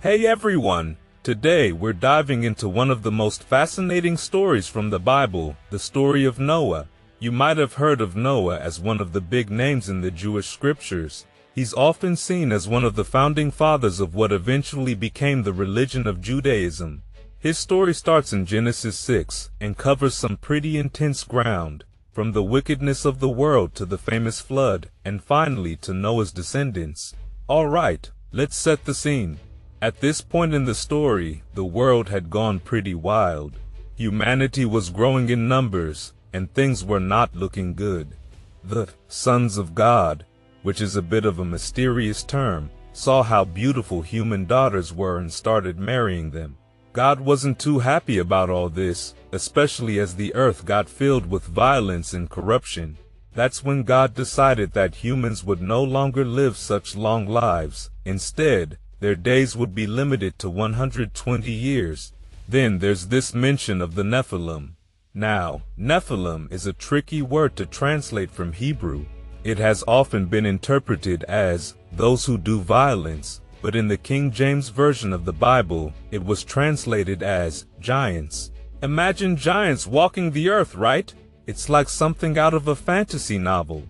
Hey everyone! Today we're diving into one of the most fascinating stories from the Bible, the story of Noah. You might have heard of Noah as one of the big names in the Jewish scriptures. He's often seen as one of the founding fathers of what eventually became the religion of Judaism. His story starts in Genesis 6 and covers some pretty intense ground, from the wickedness of the world to the famous flood, and finally to Noah's descendants. Alright, let's set the scene. At this point in the story, the world had gone pretty wild. Humanity was growing in numbers, and things were not looking good. The sons of God, which is a bit of a mysterious term, saw how beautiful human daughters were and started marrying them. God wasn't too happy about all this, especially as the earth got filled with violence and corruption. That's when God decided that humans would no longer live such long lives. Instead, their days would be limited to 120 years. Then there's this mention of the Nephilim. Now, Nephilim is a tricky word to translate from Hebrew. It has often been interpreted as those who do violence, but in the King James Version of the Bible, it was translated as giants. Imagine giants walking the earth, right? It's like something out of a fantasy novel.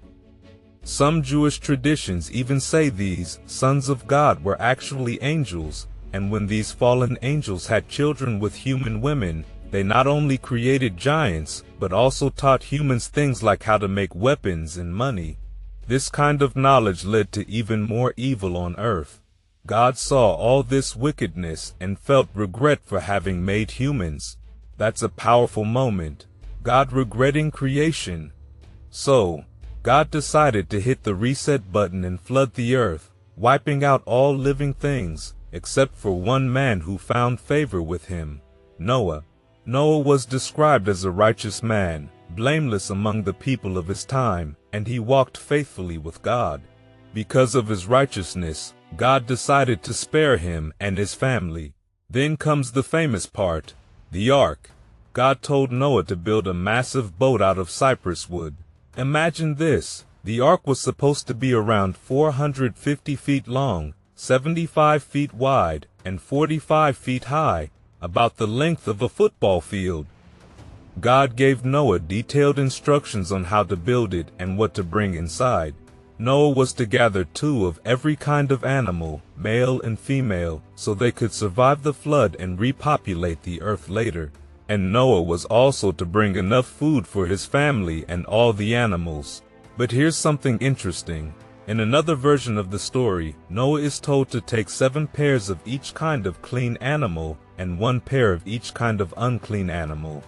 Some Jewish traditions even say these sons of God were actually angels, and when these fallen angels had children with human women, they not only created giants, but also taught humans things like how to make weapons and money. This kind of knowledge led to even more evil on earth. God saw all this wickedness and felt regret for having made humans. That's a powerful moment. God regretting creation. So, God decided to hit the reset button and flood the earth, wiping out all living things, except for one man who found favor with him, Noah. Noah was described as a righteous man, blameless among the people of his time, and he walked faithfully with God. Because of his righteousness, God decided to spare him and his family. Then comes the famous part, the ark. God told Noah to build a massive boat out of cypress wood. Imagine this, the ark was supposed to be around 450 feet long, 75 feet wide, and 45 feet high, about the length of a football field. God gave Noah detailed instructions on how to build it and what to bring inside. Noah was to gather 2 of every kind of animal, male and female, so they could survive the flood and repopulate the earth later. And Noah was also to bring enough food for his family and all the animals. But here's something interesting. In another version of the story, Noah is told to take 7 pairs of each kind of clean animal and 1 pair of each kind of unclean animal.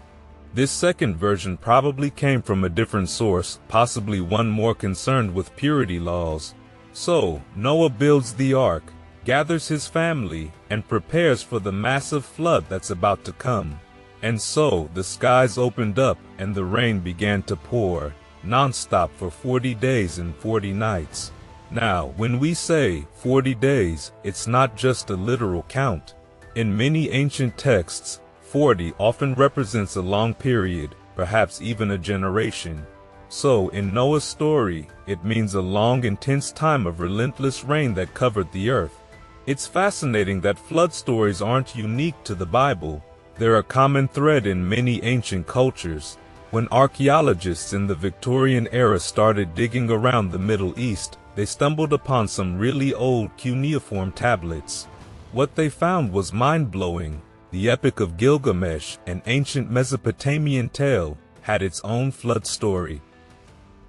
This second version probably came from a different source, possibly one more concerned with purity laws. So, Noah builds the ark, gathers his family, and prepares for the massive flood that's about to come. And so, the skies opened up and the rain began to pour, non-stop for 40 days and 40 nights. Now, when we say 40 days, it's not just a literal count. In many ancient texts, 40 often represents a long period, perhaps even a generation. So, in Noah's story, it means a long, intense time of relentless rain that covered the earth. It's fascinating that flood stories aren't unique to the Bible. They're a common thread in many ancient cultures. When archaeologists in the Victorian era started digging around the Middle East, they stumbled upon some really old cuneiform tablets. What they found was mind-blowing. The Epic of Gilgamesh, an ancient Mesopotamian tale, had its own flood story.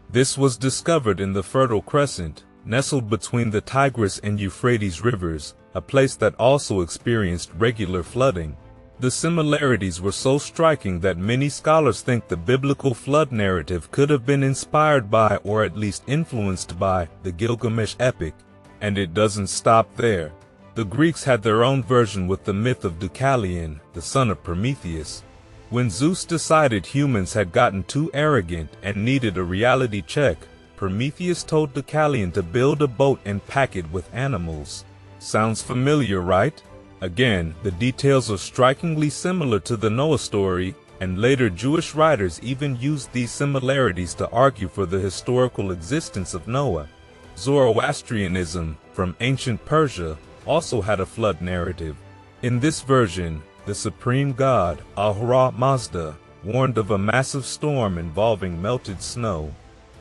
This was discovered in the Fertile Crescent, nestled between the Tigris and Euphrates rivers, a place that also experienced regular flooding. The similarities were so striking that many scholars think the biblical flood narrative could have been inspired by or at least influenced by the Gilgamesh epic. And it doesn't stop there. The Greeks had their own version with the myth of Deucalion, the son of Prometheus. When Zeus decided humans had gotten too arrogant and needed a reality check, Prometheus told Deucalion to build a boat and pack it with animals. Sounds familiar, right? Again, the details are strikingly similar to the Noah story, and later Jewish writers even used these similarities to argue for the historical existence of Noah. Zoroastrianism, from ancient Persia, also had a flood narrative. In this version, the supreme god, Ahura Mazda, warned of a massive storm involving melted snow.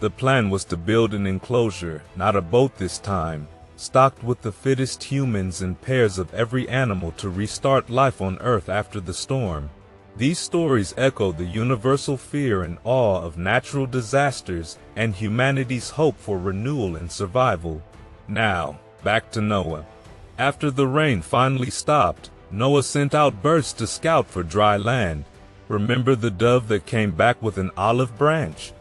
The plan was to build an enclosure, not a boat this time, stocked with the fittest humans and pairs of every animal to restart life on Earth after the storm. These stories echo the universal fear and awe of natural disasters and humanity's hope for renewal and survival. Now, back to Noah. After the rain finally stopped, Noah sent out birds to scout for dry land. Remember the dove that came back with an olive branch?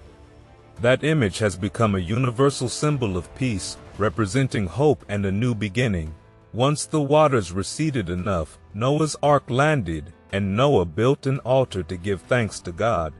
That image has become a universal symbol of peace, representing hope and a new beginning. Once the waters receded enough, Noah's ark landed, and Noah built an altar to give thanks to God.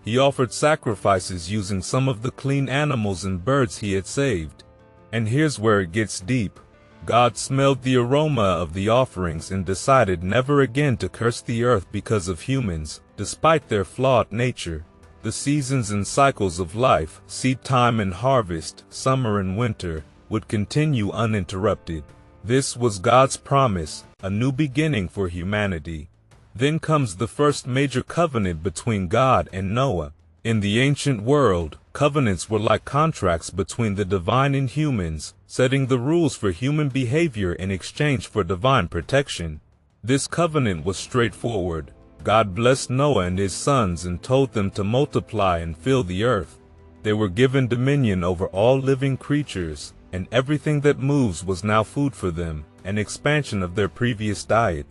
He offered sacrifices using some of the clean animals and birds he had saved. And here's where it gets deep. God smelled the aroma of the offerings and decided never again to curse the earth because of humans, despite their flawed nature. The seasons and cycles of life, seed time and harvest, summer and winter, would continue uninterrupted. This was God's promise, a new beginning for humanity. Then comes the first major covenant between God and Noah. In the ancient world, covenants were like contracts between the divine and humans, setting the rules for human behavior in exchange for divine protection. This covenant was straightforward. God blessed Noah and his sons and told them to multiply and fill the earth. They were given dominion over all living creatures, and everything that moves was now food for them, an expansion of their previous diet.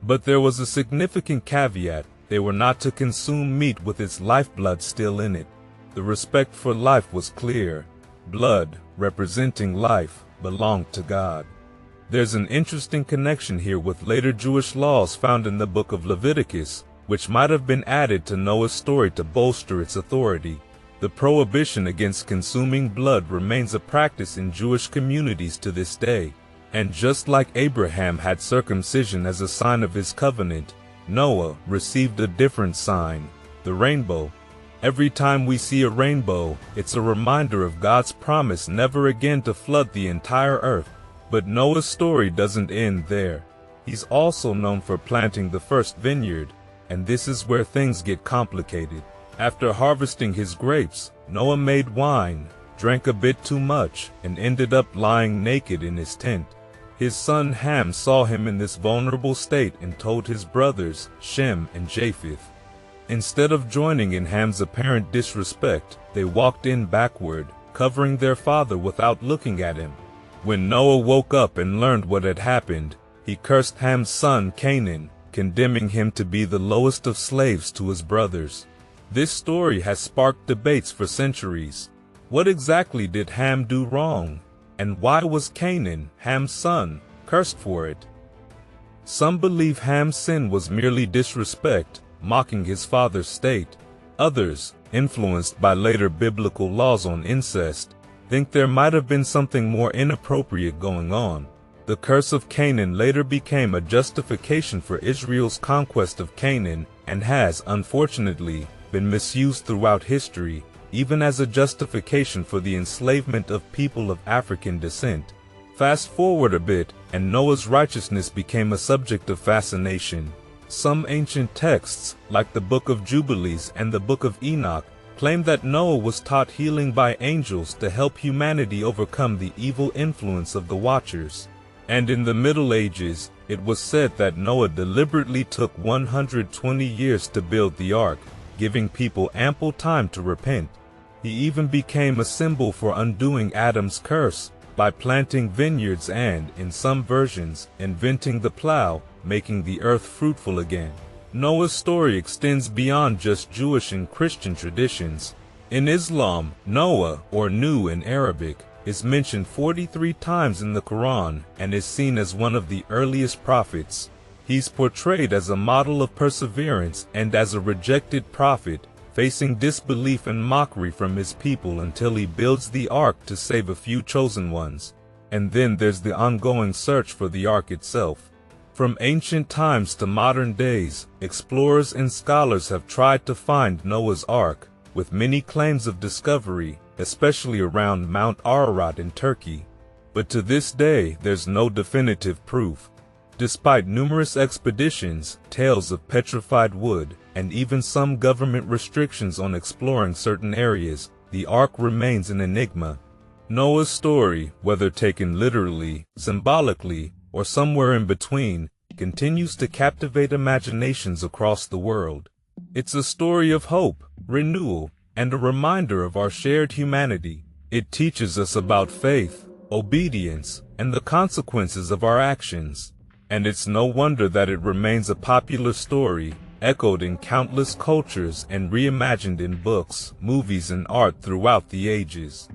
But there was a significant caveat. They were not to consume meat with its lifeblood still in it. The respect for life was clear. Blood, representing life, belonged to God. There's an interesting connection here with later Jewish laws found in the book of Leviticus, which might have been added to Noah's story to bolster its authority. The prohibition against consuming blood remains a practice in Jewish communities to this day. And just like Abraham had circumcision as a sign of his covenant, Noah received a different sign, the rainbow. Every time we see a rainbow, it's a reminder of God's promise never again to flood the entire earth. But Noah's story doesn't end there. He's also known for planting the first vineyard, and this is where things get complicated. After harvesting his grapes, Noah made wine, drank a bit too much, and ended up lying naked in his tent. His son Ham saw him in this vulnerable state and told his brothers, Shem and Japheth. Instead of joining in Ham's apparent disrespect, they walked in backward, covering their father without looking at him. When Noah woke up and learned what had happened, he cursed Ham's son Canaan, condemning him to be the lowest of slaves to his brothers. This story has sparked debates for centuries. What exactly did Ham do wrong? And why was Canaan, Ham's son, cursed for it? Some believe Ham's sin was merely disrespect, mocking his father's state. Others, influenced by later biblical laws on incest, think there might have been something more inappropriate going on. The curse of Canaan later became a justification for Israel's conquest of Canaan and has, unfortunately, been misused throughout history, even as a justification for the enslavement of people of African descent. Fast forward a bit, and Noah's righteousness became a subject of fascination. Some ancient texts, like the Book of Jubilees and the Book of Enoch, claim that Noah was taught healing by angels to help humanity overcome the evil influence of the Watchers. And in the Middle Ages, it was said that Noah deliberately took 120 years to build the ark, giving people ample time to repent. He even became a symbol for undoing Adam's curse by planting vineyards and, in some versions, inventing the plow, making the earth fruitful again. Noah's story extends beyond just Jewish and Christian traditions. In Islam, Noah, or Nuh in Arabic, is mentioned 43 times in the Quran and is seen as one of the earliest prophets. He's portrayed as a model of perseverance and as a rejected prophet, facing disbelief and mockery from his people until he builds the ark to save a few chosen ones. And then there's the ongoing search for the ark itself. From ancient times to modern days, explorers and scholars have tried to find Noah's Ark, with many claims of discovery, especially around Mount Ararat in Turkey. but to this day there's no definitive proof. Despite numerous expeditions, tales of petrified wood, and even some government restrictions on exploring certain areas, the Ark remains an enigma. Noah's story, whether taken literally, symbolically, or somewhere in between, continues to captivate imaginations across the world. It's a story of hope, renewal, and a reminder of our shared humanity. It teaches us about faith, obedience, and the consequences of our actions. And it's no wonder that it remains a popular story, echoed in countless cultures and reimagined in books, movies, and art throughout the ages.